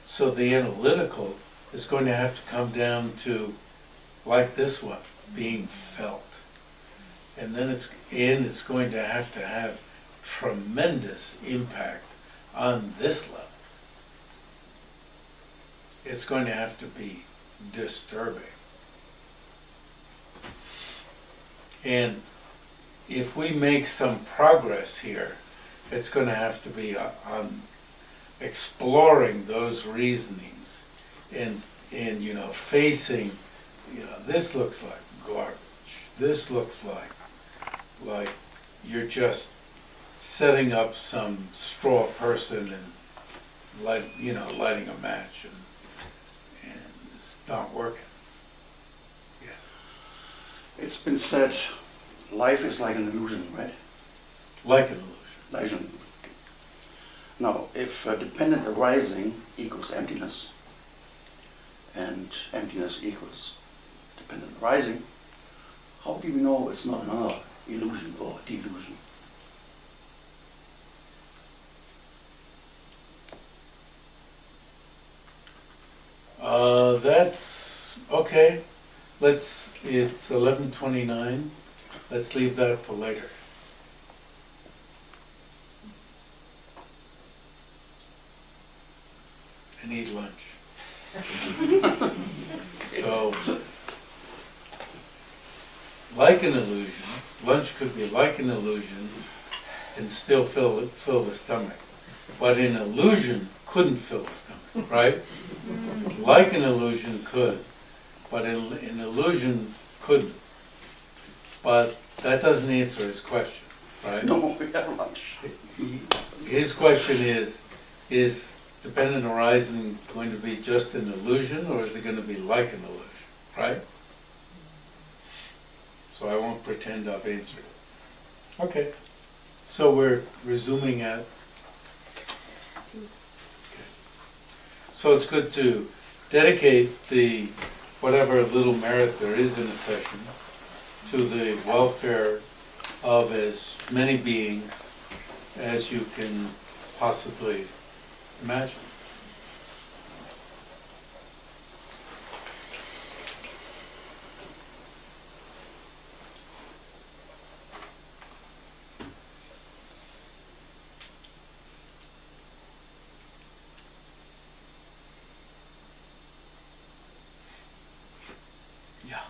So the analytical is going to have to come down to, like this one, being felt. And then it's going to have tremendous impact on this level. It's going to have to be disturbing. And if we make some progress here, it's going to have to be on exploring those reasonings and you know, facing, you know, this looks like garbage. This looks like you're just setting up some straw person and lighting a match and it's not working. Yes. It's been said, life is like an illusion, right? Like an illusion. Illusion. Now, if dependent arising equals emptiness, and emptiness equals dependent arising, how do we know it's not another illusion or delusion? That's okay. It's 11:29. Let's leave that for later. I need lunch. So, like an illusion, lunch could be like an illusion and still fill the stomach. But an illusion couldn't fill the stomach, right? Like an illusion could, but an illusion couldn't. But that doesn't answer his question, right? No, we have lunch. His question is dependent arising going to be just an illusion, or is it going to be like an illusion, right? So I won't pretend I've answered it. Okay. So we're resuming at... Okay. So it's good to dedicate the whatever little merit there is in a session to the welfare of as many beings as you can possibly imagine. Yeah.